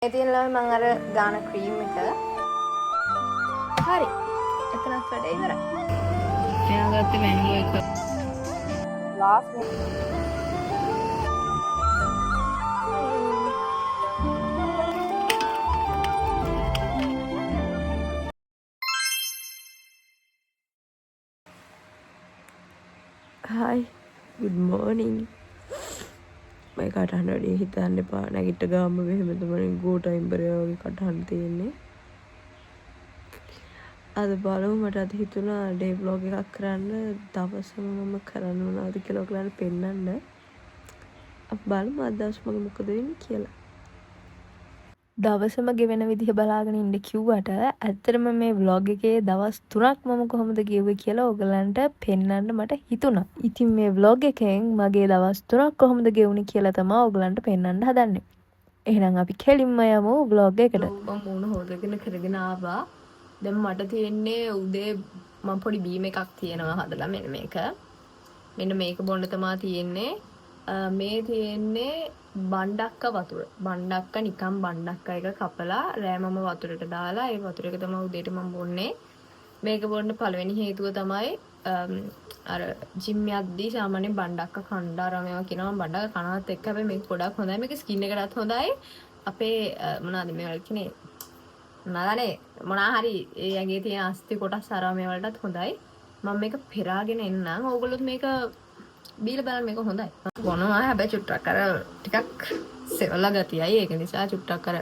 ඒ තියෙනවා මම අර ගාන ක්‍රීම් එක. හරි. එතනත් වැඩේ ඉවරයි. එයා ගත්තේ මැංගෝ එක. Last Hi, good morning. මම කටහඬ වැඩි හිතන්න එපා. නැගිට ගාම මෙහෙම තමයි ගෝ ටයිම්බරය වගේ කටහඬ තියෙන්නේ. අද බලමු මට අද හිතුණා ඩේ ව්ලොග් එකක් කරන්න. දවසම මම කරන්න මොනවද කියලා ඔයගලන්ට පෙන්නන්න. අපි බලමු අද දවස් මගේ මොකද වෙන්නේ කියලා. දවසම ගෙවෙන විදිහ බලාගෙන ඉන්න කිව්වට ඇත්තටම මේ vlog එකේ දවස් 3ක් මම කොහොමද ගෙවුවේ කියලා ඔයගලන්ට පෙන්වන්න මට හිතුණා. ඉතින් මේ vlog එකෙන් මගේ දවස් 3ක් කොහොමද ගෙවුනේ කියලා තමයි ඔයගලන්ට පෙන්වන්න හදන්නේ. එහෙනම් අපි කෙලින්ම යමු vlog එකට. මම මුණ හොදගෙන කරගෙන ආවා. දැන් මට තියෙන්නේ උදේ මම පොඩි බීම් එකක් තියෙනවා හදලා මෙන්න මේක. මෙන්න මේක බොන්න තමයි තියෙන්නේ. මේ තියෙන්නේ බණ්ඩක්ක වතුර. බණ්ඩක්ක නිකන් බණ්ඩක්ක එක කපලා රෑමම වතුරට දාලා ඒ වතුර එක තමයි උදේට මම බොන්නේ. මේක බොන්න පළවෙනි හේතුව තමයි අර ජිම් යද්දී සාමාන්‍යයෙන් බණ්ඩක්ක කණ්ඩාරම ඒවා කියනවා බණ්ඩක්ක කනවත් එක්ක හැබැයි මේක ගොඩක් හොඳයි. මේක ස්කින් එකටත් හොඳයි. අපේ මොනවාද මේවල කියන්නේ නලානේ මොනවා හරි ඒ ඇඟේ තියෙන අස්ථි කොටස් අරව මේවලටත් හොඳයි. මම මේක පෙරාගෙන එන්නම්. ඕගොල්ලොත් මේක බීලා බලන්න මේක හොඳයි. බොනවා හැබැයි චුට්ටක් අර ටිකක් සෙවලා ගතියයි. ඒක නිසා චුට්ටක් අර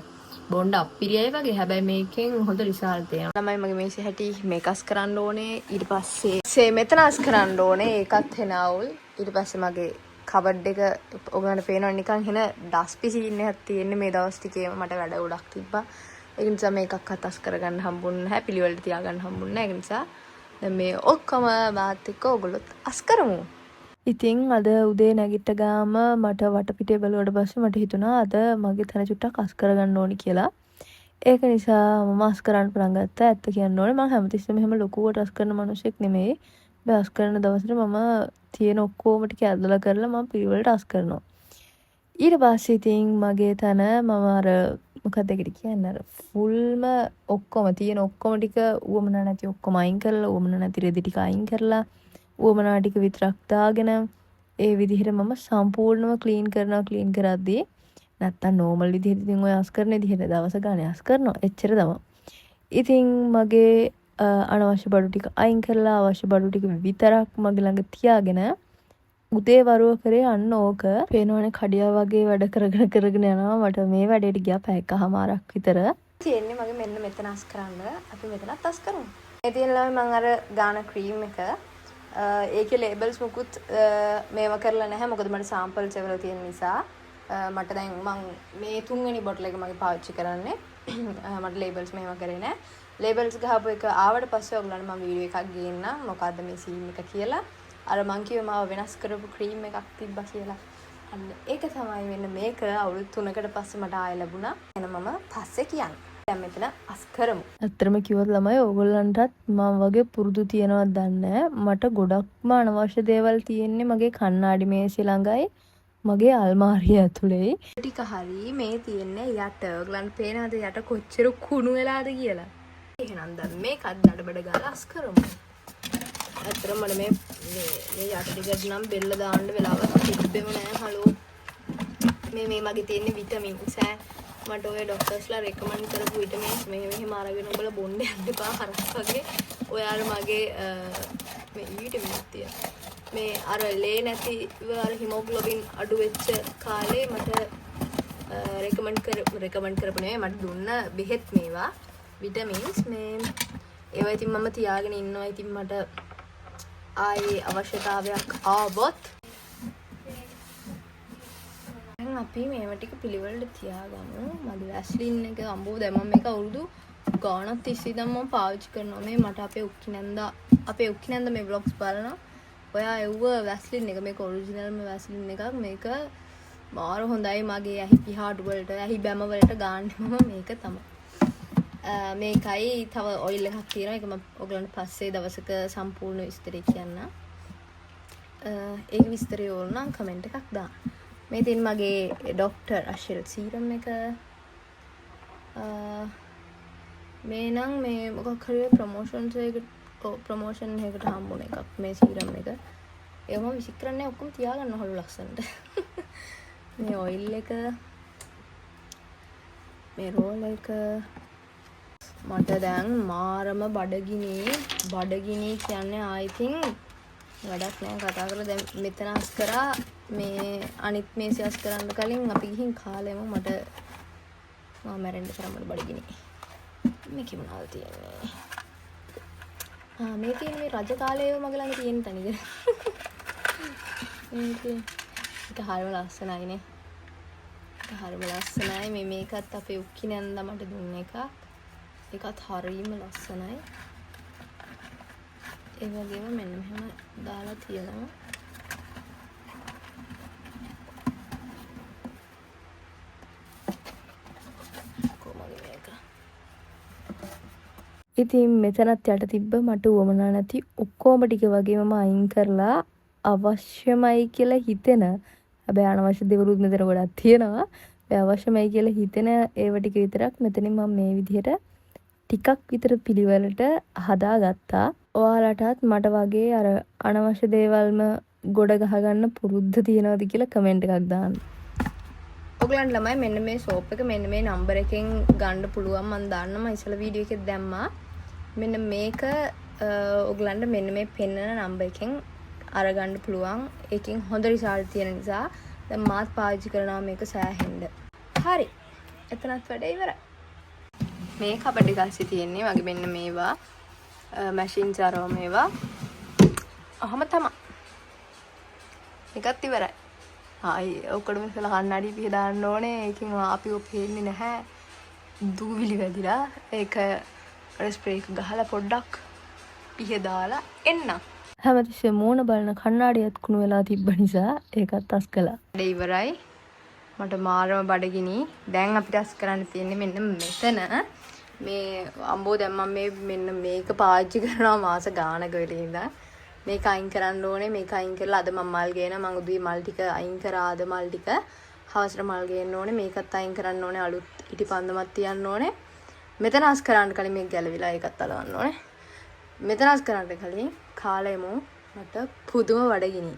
බොණ්ඩ අප්පිරියයි වගේ. හැබැයි මේකෙන් හොඳ රිසල්ට් එනවා. ළමයි මගේ මේසෙ හැටි මේකස් කරන්න ඕනේ. ඊට පස්සේ මෙතනස් කරන්න ඕනේ. ඒකත් හෙනවුල්. ඊට පස්සේ මගේ කබඩ් එක ඔයගලන්ට පේනවා නිකන් හෙන ඩස්පි සීන් එකක් තියෙන්නේ මේ දවස් ටිකේම මට වැඩ ගොඩක් තිබ්බා. ඒක නිසා මේකක් අතස් කරගන්න හම්බුන්නේ නැහැ. පිළිවෙලට තියාගන්න හම්බුන්නේ නැහැ. ඒක නිසා දැන් මේ ඔක්කොම මාත් එක්ක ඔයගොල්ලොත් අස් කරමු. ඉතින් අද උදේ නැගිට ගාම මට වටපිටේ බැලුවට පස්සේ මට හිතුණා අද මගේ තන චුට්ටක් අස් කරගන්න ඕනි කියලා. ඒක නිසා මම අස් කරන්න පටන් ගත්තා. ඇත්ත කියන්න ඕනේ මම හැමතිස්සෙම මෙහෙම ලොකුවට අස් කරන මිනිහෙක් නෙමෙයි. මේ අස් කරන දවසට මම තියෙන ඔක්කොම ටික ඇදලා කරලා මම පිළිවෙලට අස් කරනවා. ඊට පස්සේ ඉතින් මගේ තන මම අර මොකක්ද ඒකට කියන්නේ අර ෆුල්ම ඔක්කොම තියෙන ඔක්කොම ටික උවමනා නැති ඔක්කොම අයින් කරලා උවමනා නැති රෙදි ටික අයින් කරලා උවමනා ටික විතරක් දාගෙන ඒ විදිහට මම සම්පූර්ණව ක්ලීන් කරද්දී නැත්තම් නෝමල් විදිහට ඉතින් ඔය අස් කරන විදිහට දවස ගානේ අස් කරනවා එච්චර තමයි. ඉතින් මගේ අනවශ්‍ය බඩු ටික අයින් කරලා අවශ්‍ය බඩු ටික විතරක් මගේ ළඟ තියාගෙන උදේ වරුව කරේ අන්න ඕක පේනවනේ කඩියා වගේ වැඩ කරගෙන යනවා. මට මේ වැඩේට ගියා පැය එකමාරක් විතර. තියෙන්නේ මගේ මෙන්න මෙතන අස් කරන්න. අපි මෙතනත් අස් කරමු. ඒ තියෙනවා මම අර ගාන ක්‍රීම් එක. ඒකේ ලේබල්ස් මුකුත් මේව කරලා නැහැ. මොකද මට සාම්පල්ස් ඒවල තියෙන නිසා. මට දැන් මම මේ තුන්වෙනි බොටල් එක මගේ පාවිච්චි කරන්නේ. මට ලේබල්ස් මේව කරේ නැහැ. ලේබල්ස් ගහපු එක ආවට පස්සේ ඔයගලන්ට මම වීඩියෝ එකක් ගේන්නම්. මොකද්ද මේ සීන් එක කියලා. අර මං කිව්වේ මාව වෙනස් කරපු ක්‍රීම් එකක් තිබ්බා කියලා. අන්න ඒක තමයි වෙන මේක අවුරුදු 3කට පස්සේ මට ආයෙ ලැබුණා. එන මම පස්සේ කියන්නේ. දැන් මෙතන අස් කරමු. ඇත්තටම කිව්වොත් ළමයි ඕගොල්ලන්ටත් මම වගේ පුරුදු තියනවද දන්නේ මට ගොඩක්ම අනවශ්‍ය දේවල් තියෙන්නේ මගේ කණ්ණාඩි මේසෙ ළඟයි මගේ අල්මාරිය ඇතුලේ. ටික හරි මේ තියෙන්නේ යට. ඔයගලන්ට පේනවද යට කොච්චර කුණු වෙලාද කියලා. එහෙනම් දැන් මේකත් දඩබඩ ගාලා අස් කරමු. ඇත්තටම මට මේ යට ටිකට නම් බෙල්ල දාන්න වෙලාවක් තිබ්බෙම නෑ. හලෝ මේ මගේ තියෙන විටමින්ස් මට ඔය ડોක්ටර්ස්ලා රෙකමන්ඩ් කරපු විටමින්ස් මෙහෙම අරගෙන ඔබලා බොන්න යන්න එපා හරස් වගේ. ඔයාලා මගේ මේ විටමින්ස් තිය. මේ අර ලේ නැති අර හිමොග්ලොබින් අඩු වෙච්ච කාලේ මට රෙකමන්ඩ් කරපු නෙමෙයි මට දුන්න බෙහෙත් මේවා විටමින්ස් මේ ඒවා ඉතින් මම තියාගෙන ඉන්නවා. ඉතින් මට ආයේ අවශ්‍යතාවයක් ආවොත් අපි මේව ටික පිළිවෙලට තියාගමු. මගේ වැස්ලින් එක අම්බෝ දැන් මම මේක අවුරුදු ගාණක් තිස්සේ දැන් මම පාවිච්චි කරනවා. මේ මට අපේ උක්කිනන්ද මේ vlogs බලනවා. ඔයා එව්ව වැස්ලින් එක මේක ඔරිජිනල්ම වැස්ලින් එකක්. මේක මාර හොඳයි මගේ ඇහි පිහාඩු වලට ඇහි බැම වලට ගාන්නෙම මේක තමයි. මේකයි තව ඔයිල් එකක් තියෙනවා. ඒක මම ඔයගලන්ට පස්සේ දවසක සම්පූර්ණ විස්තරය කියන්න. ඒක විස්තරය ඕන නම් කමෙන්ට් එකක් දාන්න. මේ තියෙන මගේ ડોක්ටර් අශිල් සීරම් එක. මේ නම් මේ මොකක් හරි ප්‍රොමෝෂන් එකකට හම්බුන එකක් මේ සීරම් එක. ඒක මම විසික් කරන්නේ ඔක්කොම තියාගන්නවලු ලස්සනට. මේ ඔයිල් එක මේ රෝල් එක මට දැන් මාරම බඩගිනි කියන්නේ I think වැඩක් නෑ කතා කරලා දැන් මෙතන අස් කරා මේ අනිත් මේසෙ අස් කරන්න කලින් අපි ගිහින් කාලෙම මට මම මැරෙන්න තරමට බඩගිනි. මේකේ මොනවද තියෙන්නේ? මේ තියෙන්නේ මේ රජ කාලේ මගේ ළඟ තියෙන තනිකර. මේක හරිම ලස්සනයිනේ. හරිම ලස්සනයි. මේකත් අපේ උක්කිනන්ද මට දුන්න එකක්. ඒකත් හරිම ලස්සනයි. ඒ වගේම මෙන්න මෙහෙම දාලා තියෙනවා. කොහමද මේක? ඉතින් මෙතනත් යට තිබ්බ මට උවමනා නැති ඔක්කොම ටික වගේම අයින් කරලා අවශ්‍යමයි කියලා හිතෙන හැබැයි අනවශ්‍ය දේවලුත් මෙතන ගොඩක් තියෙනවා. ඒ අවශ්‍යමයි කියලා හිතෙන ඒව ටික විතරක් මෙතනින් මම මේ විදිහට ටිකක් විතර පිළිවෙලට හදාගත්තා. ඔයාලටත් මට වගේ අර අනවශ්‍ය දේවල්ම ගොඩ ගහගන්න පුරුද්ද තියෙනවද කියලා කමෙන්ට් එකක් දාන්න. ඔයගලන්ට ළමයි මෙන්න මේ සෝප් එක මෙන්න මේ නම්බර් එකෙන් ගන්න පුළුවන්. මම දාන්නම් ඉස්සෙල්ලා වීඩියෝ එකෙත් දැම්මා. මෙන්න මේක ඔයගලන්ට මෙන්න මේ පෙන්නන නම්බර් එකෙන් අරගන්න පුළුවන්. ඒකෙන් හොඳ රිසල්ට් තියෙන නිසා දැන් මාත් පාවිච්චි කරනවා මේක සෑහෙන්න. හරි. එතනත් වැඩේ ඉවරයි. මේ කබඩ එකක් තියෙන්නේ වගේ මෙන්න මේවා මැෂින්ස් අරව මේවා. අහම තමයි. එකත් ඉවරයි. ආයි ඔක්කොම ඉස්සලා කන්නඩි පිහ දාන්න ඕනේ. ඒකෙන් අපිව පේන්නේ නැහැ. දූවිලි වැදිලා ඒක ස්ප්‍රේ එක ගහලා පොඩ්ඩක් පිහ දාලා එන්න. හැමතිස්සෙම මූණ බලන කණ්ණාඩියත් කුණු වෙලා තිබ්බ නිසා ඒකත් අස් කළා. වැඩේ ඉවරයි. මට මාරම බඩගිනි. දැන් අපිට අස් කරන්න තියෙන්නේ මෙන්න මෙතන. මේ අම්බෝ දැන් මම මෙන්න මේක පාවිච්චි කරනවා මාස ගානක වෙලේ ඉඳන්. මේක අයින් කරන්න ඕනේ. මේක අයින් කරලා අද මම මල් ගේන මම උදේ මල් ටික අයින් කරා අද මල් ටික. හවසට මල් ගේන්න ඕනේ. මේකත් අයින් කරන්න ඕනේ. අලුත් ඉටිපන්දමක් තියන්න ඕනේ. මෙතන අස් කරන්න කලින් මේක ගැලවිලා ඒකත් අලවන්න ඕනේ. මෙතන අස් කරන්න කලින් කාලෙමු මට පුදුම බඩගිනි.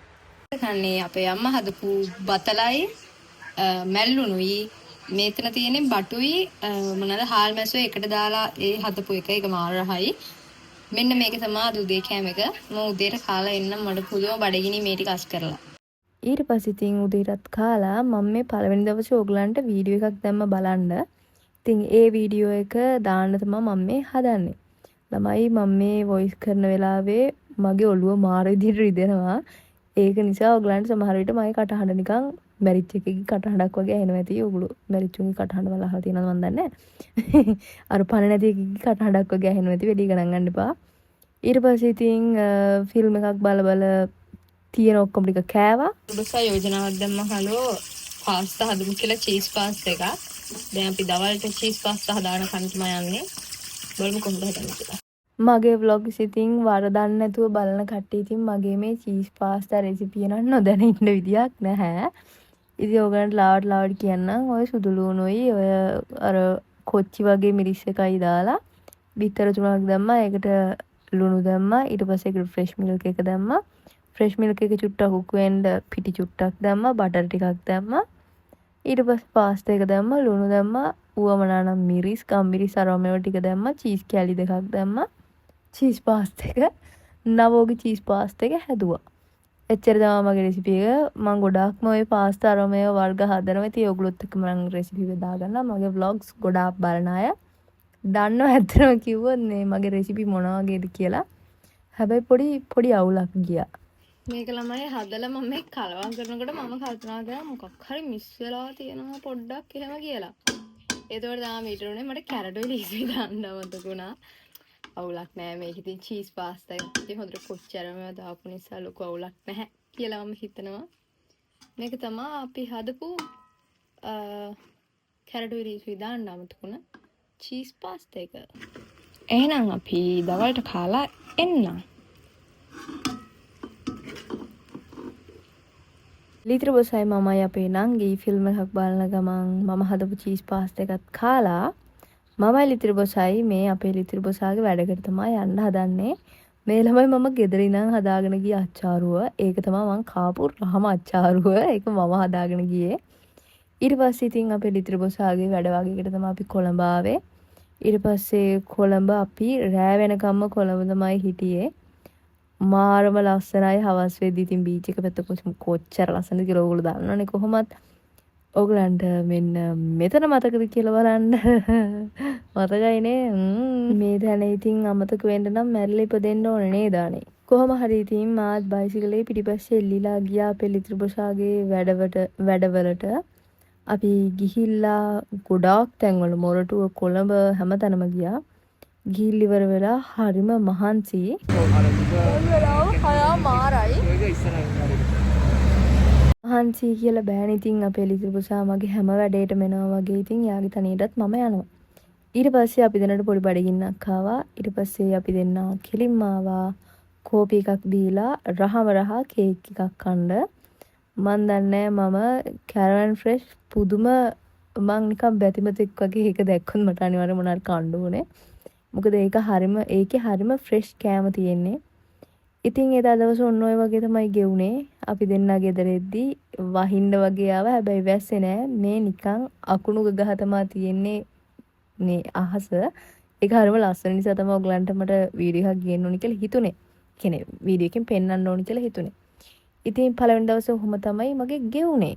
කන්නේ අපේ අම්මා හදපු බතලයි මැල්ලුණුයි මෙතන තියෙන්නේ බටුයි මොනවාද හාල් මැස්සෝ එකට දාලා ඒ හදපු එක ඒක මාර රහයි. මෙන්න මේක තමයි අද උදේ කෑම එක. මම උදේට කාලා එන්න මට පුදුම බඩගිනි මේ ටික අස් කරලා. ඊට පස්සේ ඉතින් උදේටත් කාලා මම මේ පළවෙනි දවසේ ඕගලන්ට වීඩියෝ එකක් දැම්ම බලන්න. ඉතින් ඒ වීඩියෝ එක දාන්න තමයි මම මේ හදන්නේ. ළමයි මම මේ වොයිස් කරන වෙලාවේ මගේ ඔළුව මාර විදිහට රිදෙනවා. ඒක නිසා ඔයගලන්ට සමහර විට මගේ කටහඬ නිකන් මැරිච් එකකගේ කටහඬක් වගේ ඇහෙනවා ඇති. ඔයගොල්ලෝ මැරිච්චුන්ගේ කටහඬ වල අහලා තියෙනවද මන් දන්නේ නැහැ. අර පණ නැති එකකගේ කටහඬක් වගේ ඇහෙනවා ඇති. වැඩි ගණන් ගන්න එපා. ඊට පස්සේ ඉතින් ෆිල්ම් එකක් බල තියෙන ඔක්කොම ටික කෑවා. ඔබසා යෝජනාවක් දැම්ම හලෝ පාස්තා හදමු කියලා චීස් පාස්තා එකක්. දැන් අපි දවල්ට චීස් පාස්තා හදාන කන්න තමයි යන්නේ. බලමු කොහොමද හදන්නේ කියලා. මගේ vlogs ඉතින් වරදන්න නැතුව බලන කට්ටිය ඉතින් මගේ මේ චීස් පාස්තා රෙසිපි එක නොදැන ඉන්න විදියක් නැහැ. ඉතින් ඔයගලන්ට ලාවට කියන්නම් ඔය සුදු ලුණුයි ඔය අර කොච්චි වගේ මිරිස් එකයි දාලා බිත්තර 3ක් දැම්මා. ඒකට ලුණු දැම්මා. ඊට පස්සේ ඒකට ෆ්‍රෙෂ් මිල්ක් එක දැම්මා. ෆ්‍රෙෂ් මිල්ක් එක චුට්ටක් උක් වෙන්න පිටි චුට්ටක් දැම්මා. බටර් ටිකක් දැම්මා. ඊට පස්සේ පාස්තා එක දැම්මා. ලුණු දැම්මා. උවමනා නම් මිරිස් ගම්මිරිස් අරව මේවා ටික දැම්මා. චීස් කැලි දෙකක් දැම්මා. චීස් පාස්තා එක නවෝගේ චීස් පාස්තා එක හැදුවා. එච්චර තමයි මගේ රෙසිපි එක. මම ගොඩාක්ම ওই පාස්තා අරමේ වර්ග හදනවා. ඉතින් ඔයගොල්ලොත් එක්ක මම රෙසිපි බෙදාගන්නවා. මගේ vlogs ගොඩාක් බලන අය දන්නව ඇත්තම කිව්වොත් මේ මගේ රෙසිපි මොන වගේද කියලා. හැබැයි පොඩි අවුලක් ගියා. මේක ළමයි හදලා මම මේ කලවම් කරනකොට මම කල්පනා කරා මොකක් හරි මිස් වෙලා තියෙනවා පොඩ්ඩක් එහෙම කියලා. ඒතකොට තමයි මීටරුනේ මට කැරට් ඔයිල් ඉස්සෙ දාන්න අමතක වුණා. අවුලක් නෑ මේක ඉතින් චීස් පාස්තා එක. ඉතින් හොඳට කොච්චරම දාපු නිසා ලොකු අවුලක් නැහැ කියලා මම හිතනවා. මේක තමයි අපි හදපු කැරට් ඔයිල් ඉස්සෙ දාන්න අමතක වුණා චීස් පාස්තා එක. එහෙනම් අපි දවල්ට කාලා එන්න. ලිත්‍ර බොසයි මමයි අපේ නංගි ෆිල්ම් එකක් බලන ගමන් මම හදපු චීස් පාස්තා එකත් කාලා මමයි ලිතිර බොසයි මේ අපේ ලිතිර බොසාගේ වැඩකට තමයි යන්න හදන්නේ. මේ ළමයි මම ගෙදර ඉඳන් හදාගෙන ගිය අච්චාරුව. ඒක තමයි මං කාපු රහම අච්චාරුව. ඒක මම හදාගෙන ගියේ. ඊට පස්සේ ඉතින් අපේ ලිතිර බොසාගේ වැඩ වගේකට තමයි අපි කොළඹ ආවේ. ඊට පස්සේ කොළඹ අපි රෑ වෙනකම්ම කොළඹ තමයි හිටියේ. මාරම ලස්සනයි හවස් වෙද්දි ඉතින් බීච් එක පැත්ත කොච්චර ලස්සනද කියලා ඕගොල්ලෝ දන්නවනේ කොහොමත්. ඕගලන්ට මෙන්න මෙතන මතකද කියලා බලන්න. මතකයිනේ. මේ තැන ඉතින් අමතක වෙන්න නම් මැරිලා ඉපදෙන්න ඕනේ නේද අනේ. කොහොම හරි ඉතින් මාත් බයිසිකලේ පිටිපස්සේ එල්ලිලා ගියා අපේ ලිතිර බොසාගේ වැඩවලට. අපි ගිහිල්ලා ගොඩාක් තැන්වල මොරටුව කොළඹ හැමතැනම ගියා. ගිහිල් ඉවර වෙලා හරිම මහන්සි. මහන්සි කියලා බෑනේ ඉතින් අපේ ලිතිර බොසා මගේ හැම වැඩේටම එනවා වගේ ඉතින් යාගේ තනියටත් මම යනවා. ඊට පස්සේ අපි දෙන්නට පොඩි බඩගින්නක් ආවා. ඊට පස්සේ අපි දෙන්නා කෙලින්ම ආවා කෝපි එකක් බීලා රහම කේක් එකක් කන්න. මන් දන්නේ මම කැරවන් ෆ්‍රෙෂ් පුදුම මං නිකන් බැතිමතෙක් වගේ ඒක දැක්කොත් මට අනිවාර්යෙන් මොනාර කන්න ඕනේ. මොකද ඒකේ හරිම ෆ්‍රෙෂ් කෑම තියෙන්නේ. ඉතින් එදා දවස ඔන්න ඔය වගේ තමයි ගෙවුනේ. අපි දෙන්නා ගෙදර එද්දි වහින්න වගේ ආවා. හැබැයි වැස්සේ නෑ. මේ නිකන් අකුණු ගහ තමයි තියෙන්නේ මේ අහස. ඒක හරිම ලස්සන නිසා තමයි ඔයගලන්ට මට වීඩියෝ එකක් ගේන්න ඕනි කියලා හිතුනේ. කියන්නේ වීඩියෝ එකෙන් පෙන්වන්න ඕනි කියලා හිතුනේ. ඉතින් පළවෙනි දවසේ ඔහොම තමයි මගේ ගෙවුනේ.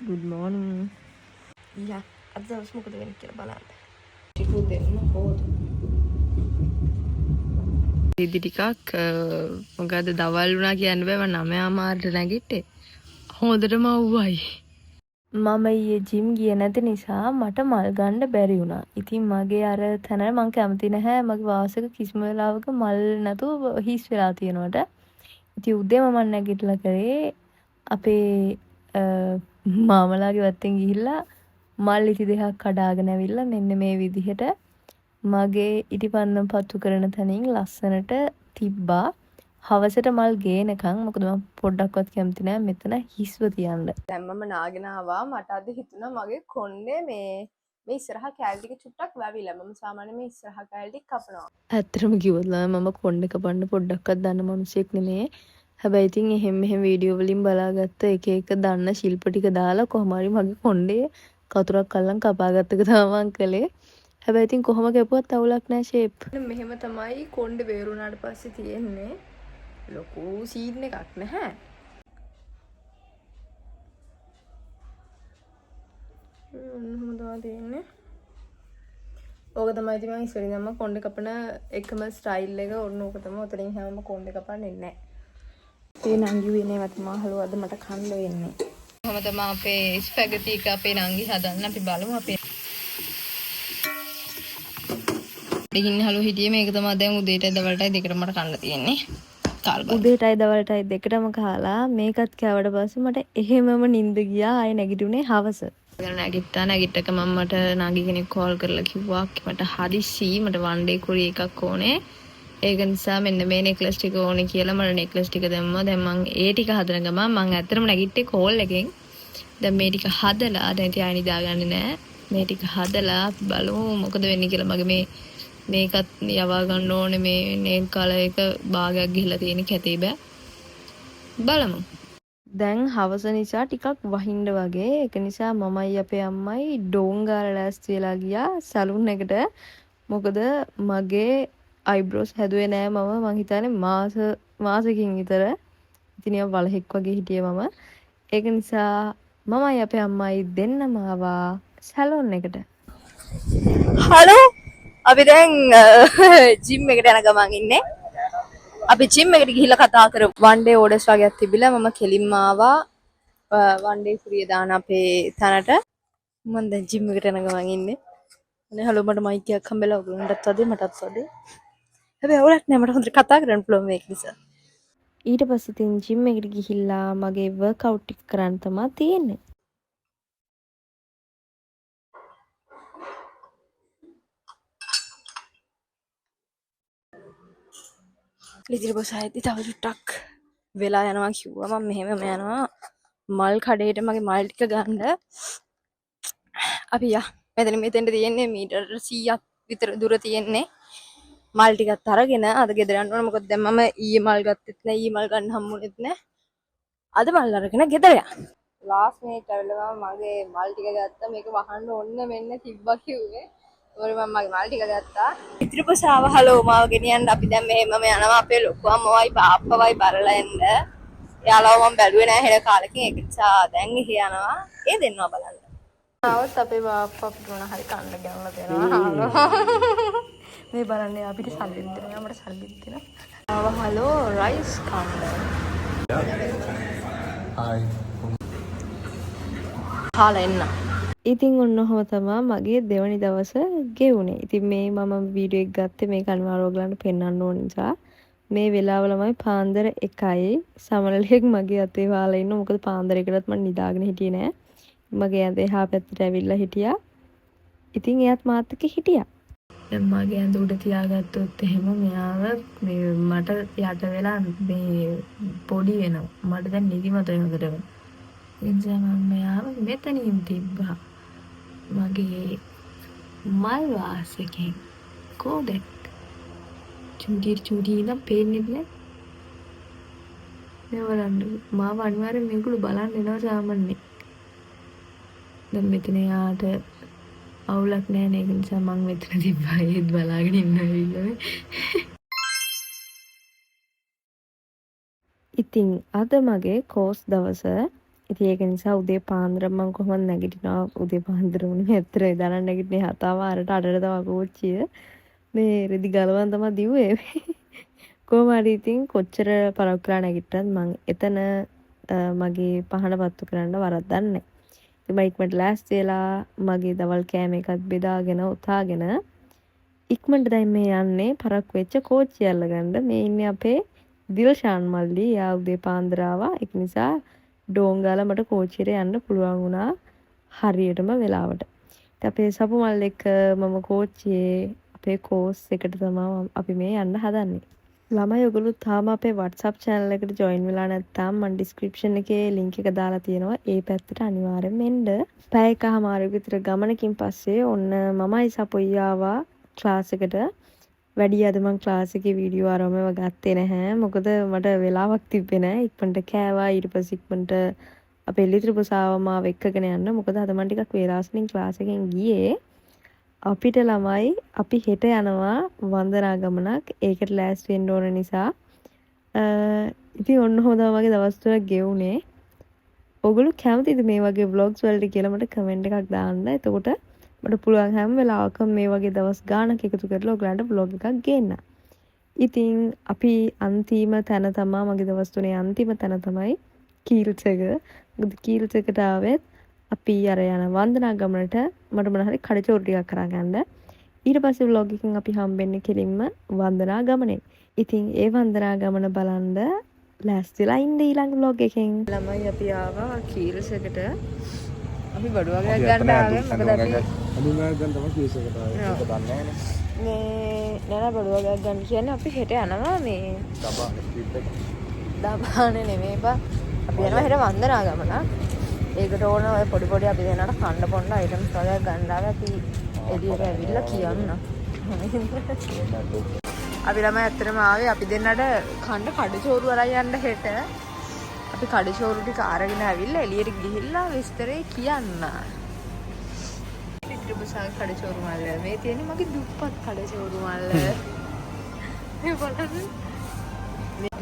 Good morning. යා අද දවස් මොකද වෙන්නේ කියලා බලන්න. ටිකු දෙන්න හොද. ඉදි ටිකක් මොකද දවල් වුණා කියන්න බෑ මම 9 මාරට නැගිට්ටේ. හොඳටම අවුවයි. මම ඊයේ ජිම් ගියේ නැති නිසා මට මල් ගන්න බැරි වුණා. ඉතින් මගේ අර තැන මං කැමති නැහැ. මගේ වාසක කිසිම වෙලාවක මල් නැතුව හිස් වෙලා තියෙනවට. ඉතින් උදේම මම නැගිටලා කරේ අපේ මාමලාගේ වත්තෙන් ගිහිල්ලා මල් ඉති දෙකක් කඩාගෙන ඇවිල්ලා මෙන්න මේ විදිහට මගේ ඉටිපන්නම් පත්තු කරන තැනින් ලස්සනට තිබ්බා. හවසට මල් ගේනකම් මොකද මම පොඩ්ඩක්වත් කැමති නෑ මෙතන හිස්ව තියන්න. දැන් මම නාගෙන ආවා. මට අද හිතුණා මගේ කොණ්ඩේ මේ ඉස්සරහා කෑලි ටික චුට්ටක් වැවිලා. මම සාමාන්‍යයෙන් මේ ඉස්සරහා කෑලි ටික කපනවා. ඇත්තටම කිව්වොත් මම කොණ්ඩේ කපන්න පොඩ්ඩක්වත් දන්න මිනිසෙක් නෙමෙයි. හැබැයි ඉතින් එහෙම වීඩියෝ වලින් බලාගත්ත එක දන්න ශිල්ප ටික දාලා කොහොම හරි මගේ කොණ්ඩේ කතුරක් අල්ලන් කපාගත්ත එක තමයි මං කළේ. හැබැයි ඉතින් කොහොම කැපුවත් අවුලක් නෑ ෂේප්. මෙහෙම තමයි කොණ්ඩේ වේරුණාට පස්සේ තියෙන්නේ. ලොකු සීන් එකක් නැහැ. ඔන්න තමයි තියෙන්නේ. ඕක තමයි ඉතින් මම ඉස්සරින් දැම්ම කොණ්ඩේ කපන එකම ස්ටයිල් එක. ඔන්න ඕක තමයි. උතරින් හැමම කොණ්ඩේ කපන්නේ නැහැ. ඒ නංගි වෙන්නේ මත මහලු අද මට කන්න වෙන්නේ. කොහොමද තමයි අපේ ස්පැගටි එක අපේ නංගි හදන්න අපි බලමු අපේ. දෙකින්හලු හිටියේ මේක තමයි දැන් උදේටයි දවල්ටයි දෙකටම මට කන්න තියෙන්නේ. උදේටයි දවල්ටයි දෙකටම කාලා මේකත් කෑවට පස්සේ මට එහෙමම නිින්ද ගියා. ආයේ නැගිටුනේ හවස. නැගිට්ටක මම මට නංගි කෙනෙක් කෝල් කරලා කිව්වා මට හදිස්සි මට වන් ඩේ කුරි එකක් ඕනේ. ඒක නිසා මෙන්න මේ නෙක්ලස් ටික ඕනේ කියලා මට නෙක්ලස් ටික දැම්මා. දැන් මම ඒ ටික හදන ගමන් මම ඇත්තටම නැගිට්ටේ කෝල් එකෙන්. දැන් මේ ටික හදලා දැන් ඉතින් ආයෙ නිදාගන්නේ නැහැ. මේ ටික හදලා බලමු මොකද වෙන්නේ කියලා. මගේ මේකත් යවා ගන්න ඕනේ. මේ නේල් කලර් එක භාගයක් ගිහිලා තියෙන කැතේ බෑ. බලමු. දැන් හවස නිසා ටිකක් වහින්න වගේ. ඒක නිසා මමයි අපේ අම්මයි ඩෝංගාල ලෑස්ති වෙලා ගියා සලූන් එකට. මොකද මගේ අයිබ්‍රෝස් හැදුවේ නෑ මම හිතන්නේ මාසකින් විතර. ඉතින් ඒවා වලහෙක් වගේ හිටියේ මම. ඒක නිසා මමයි අපේ අම්මයි දෙන්නම ආවා සැලොන් එකට. හලෝ අපි දැන් ජිම් එකට යන ගමන් ඉන්නේ. අපි ජිම් එකට ගිහිල්ලා කතා කරමු. වන් ඩේ ඕඩර්ස් වගේක් තිබිලා මම කෙලින්ම ආවා වන් ඩේ කුරිය දාන අපේ තැනට. මම දැන් ජිම් එකට යන ගමන් ඉන්නේ. අනේ හලෝ මට මයික් එකක් හම්බෙලා ඔයගොල්ලන්ටත් වදේ මටත් වදේ. හැබැයි අවුලක් නෑ මට හොඳට කතා කරන්න පුළුවන් මේක නිසා. ඊට පස්සේ තින් ජිම් එකට ගිහිල්ලා මගේ වර්ක්අවුට් ටික කරන්න තමයි තියෙන්නේ. ලිතිර බොසායේදී තව චුට්ටක් වෙලා යනවා කිව්වා. මම මෙහෙම යනවා මල් කඩේට මගේ මල් ටික ගන්න. අපි මෙතෙන්ට තියෙන්නේ මීටර් 100ක් විතර දුර තියෙන්නේ. මල් ටිකත් අරගෙන අද ගෙදර යන්න ඕන. මොකද දැන් මම ඊයේ මල් ගත්තෙත් නෑ. ඊයේ මල් ගන්න හම්බුනේත් නෑ. අද මල් අරගෙන ගෙදර යන්න. ලාස්ට් මිනිත් ඇවිල්ලා මගේ මල් ටික ගත්තා. මේක වහන්න ඕන්න මෙන්න තිබ්බා කිව්වේ. ඒවල මම මගේ මල් ටික ගත්තා. ඉතිරිපසාව හලෝ මාව ගෙනියන්න අපි දැන් මෙහෙමම යනවා අපේ ලොකු අම්මවයි බාප්පවයි බරලා එන්න. යාළුවව මම බැලුවේ නෑ හෙළ කාලෙකින් ඒක නිසා දැන් එහි යනවා. ඒ දෙන්නවා බලන්න. ආවත් අපේ බාප්පා අපිට මොන හරි කන්න ගෙනලා දෙනවා. මේ බලන්නේ අපිට සල්ලිත් දෙනවා. අපිට සල්ලිත් දෙනවා. ආව හලෝ රයිස් කන්න. Hi. කාලා එන්න. ඉතින් ඔන්න ඔහම තමා මගේ දෙවනි දවස ගෙවුනේ. ඉතින් මේ මම වීඩියෝ එක ගත්තේ මේක අනිවාර්යව ඔයගලන්ට පෙන්වන්න ඕන නිසා. මේ වෙලාව ළමයි පාන්දර 1යි. සමනලෙක් මගේ අතේ වාලා ඉන්න. මොකද පාන්දර 1කටත් මම නිදාගෙන හිටියේ නෑ. මගේ ඇඳේ හා පැත්තට ඇවිල්ලා හිටියා. ඉතින් එයාත් මාත් එක්ක හිටියා. දැන් මගේ ඇඳ උඩ තියාගත්තොත් එහෙම මෙයාව මේ මට යට වෙලා මේ පොඩි වෙනවා. මට දැන් නිදිමත වෙනකොටම. ඒ නිසා මම මෙයාව මෙතනින් තිබ්බා. මගේ මල් වාසකෙන් කෝඩෙක් චුටි නම් පේන්නේ නැහැ. නේවරන්න මාව අනිවාර්යෙන් මේගොල්ලෝ බලන්න එනවා සාමාන්‍යයෙන්. දැන් මෙතන යාට අවුලක් නැහැ නේ. ඒ නිසා මම මෙතන තිබ්බා. ඒත් බලාගෙන ඉන්නවා. ඉතින් අද මගේ කෝස් දවස. ඉතින් ඒක නිසා උදේ පාන්දර මම කොහොමද නැගිටිනවා. උදේ පාන්දර වුණේ ඇත්තට දාන්න නැගිටිනේ 7:00ට අඩට තමයි කෝච්චිය. මේ රෙදි ගලවන් තමයි දිව්වේ. කොහොම හරි ඉතින් කොච්චර පරක් කරලා නැගිට්ටත් මම එතන මගේ පහන පත්තු කරන්න වරද්දක් නැහැ. ඉතින් මම ඉක්මනට ලෑස්ති වෙලා මගේ දවල් කෑම එකත් බෙදාගෙන උතාගෙන ඉක්මනට දැන් මේ යන්නේ පරක් වෙච්ච කෝච්චිය අල්ලගන්න. මේ ඉන්නේ අපේ දිල්ෂාන් මල්ලි. යා උදේ පාන්දර ආවා. ඒක නිසා ඩෝංගාල මට කෝච්චියට යන්න පුළුවන් වුණා හරියටම වෙලාවට. ඉතින් අපේ සපු මල් එක්ක මම කෝච්චියේ අපේ කෝස් එකට තමයි අපි මේ යන්න හදන්නේ. ළමයි ඔයගොල්ලෝ තාම අපේ WhatsApp channel එකට join වෙලා නැත්නම් මම description එකේ link එක දාලා තියෙනවා. ඒ පැත්තට අනිවාර්යෙන් එන්න. පැය එකමාරක විතර ගමනකින් පස්සේ ඔන්න මමයි සපුයි ආවා ක්ලාස් එකට. වැඩි අද මම ක්ලාස් එකේ වීඩියෝ ආරම්භව ගත්තේ නැහැ. මොකද මට වෙලාවක් තිබ්බේ නැහැ. ඉක්මනට කෑවා. ඊට පස්සේ ඉක්මනට අපේ ලිත්‍රිපුසාව මාව එක්කගෙන යන්න. මොකද අද මම ටිකක් වේලාසනින් ක්ලාස් එකෙන් ගියේ. අපිට ළමයි අපි හෙට යනවා වන්දනා ගමනක්. ඒකට ලෑස්ති වෙන්න ඕන නිසා ඉතින් ඔන්න හොඳම වගේ දවස් තුනක් ගෙවුනේ. ඔයගොල්ලෝ කැමතිද මේ වගේ vlogs වලට කියලා මට කමෙන්ට් එකක් දාන්න. එතකොට මට පුළුවන් හැම වෙලාවකම මේ වගේ දවස් ගාණක් එකතු කරලා ඔයගලන්ට vlog එකක් ගේන්න. ඉතින් අපි අන්තිම තැන තමයි මගේ දවස් තුනේ අන්තිම තැන තමයි කීල්ස් එක. මොකද කීල්ස් එකට ආවෙත් අපි අර යන වන්දනා ගමනට මට මොන හරි කඩචෝරු ටිකක් කරගන්න. ඊට පස්සේ vlog එකකින් අපි හම්බෙන්නේ කෙලින්ම වන්දනා ගමනේ. ඉතින් ඒ වන්දනා ගමන බලන්න ලෑස්තිලා ඉන්න ඊළඟ vlog එකෙන්. ළමයි අපි ආවා කීල්ස් එකට. අපි බඩුවගයක් ගන්න ආවේ. මොකද අපි අඳුනා ගන්න තමයි කීස් එකට ආවේ. ඒක දන්නේ නැහැ නේ. නෑ බඩුවගයක් ගන්න කියන්නේ අපි හෙට යනවා මේ දබාන ස්ට්‍රීට් එක. දබානේ නෙමෙයි බා. අපි යනවා හෙට වන්දනා ගමනක්. ඒකට ඕන ඔය පොඩි පොඩි අපි දෙනාට කන්න බොන්න අයිටම්ස් වගේ ගන්න ආවා. අපි එළියට ඇවිල්ලා කියන්න. අපි ළමයි ඇත්තටම ආවේ අපි දෙන්නට කන්න කඩචෝරු අරන් යන්න හෙට. අපි කඩචෝරු ටික අරගෙන ඇවිල්ලා එළියට ගිහිල්ලා විස්තරේ කියන්න. ලිත්‍රිපුසාගේ කඩචෝරු මල්ල. මේ තියෙන්නේ මගේ දුප්පත් කඩචෝරු මල්ල. මේ බලන්න.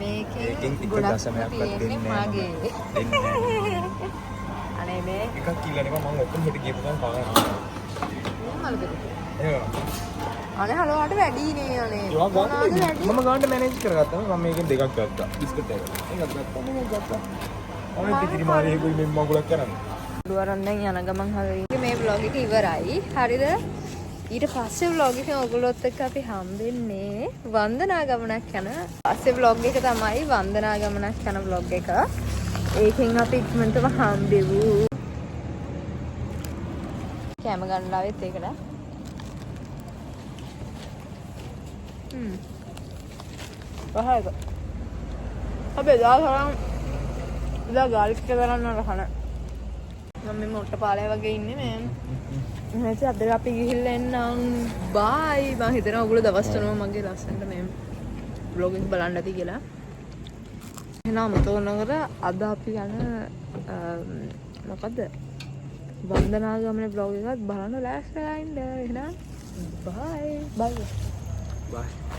මේකෙන් ගොඩක් දශමයක්වත් දෙන්නේ නැහැ. අනේ මේ එකක් කිල්ල නේ මම ඔක්කොම හෙට ගියපු ගමන් පාගනවා. මොනවද? ඒක අනේ හලෝට වැඩි නේ අනේ. මම ගානට මැනේජ් කරගත්තා. මම මේකෙන් දෙකක් ගත්තා. බිස්කට් එක. එකක් ගත්තා මේක ගත්තා. අනේ පිටිරි මාරේ ඒගොල්ලෝ මෙන්න මගුලක් කරන්නේ. දුවරන් දැන් යන ගමන් හරියි. මේ vlog එක ඉවරයි. හරිද? ඊට පස්සේ vlog එකෙන් ඔයගොල්ලොත් එක්ක අපි හම්බෙන්නේ වන්දනා ගමනක් යන. පස්සේ vlog එක තමයි වන්දනා ගමනක් යන vlog එක. ඒකෙන් අපි ඉක්මනටම හම්බෙවු. කැම ගන්න ආවෙත් ඒකට. කොහේද? අපි එදා තරම් එදා ගාල්ක කරන්න රහන මම මේ මොට්ට පාලය වගේ ඉන්නේ මේ නැති අද අපි ගිහිල්ලා එන්නම් බයි මම හිතනවා ඔයගොල්ලෝ දවස් තුනම මගේ ලස්සනට මේ vlog එක බලන්න ඇති කියලා එහෙනම් මොතනකර අද අපි යන මොකද්ද වන්දනා ගමනේ vlog එකත් බලන්න ලෑස්ති වෙලා ඉන්න එහෙනම් බයි Bye.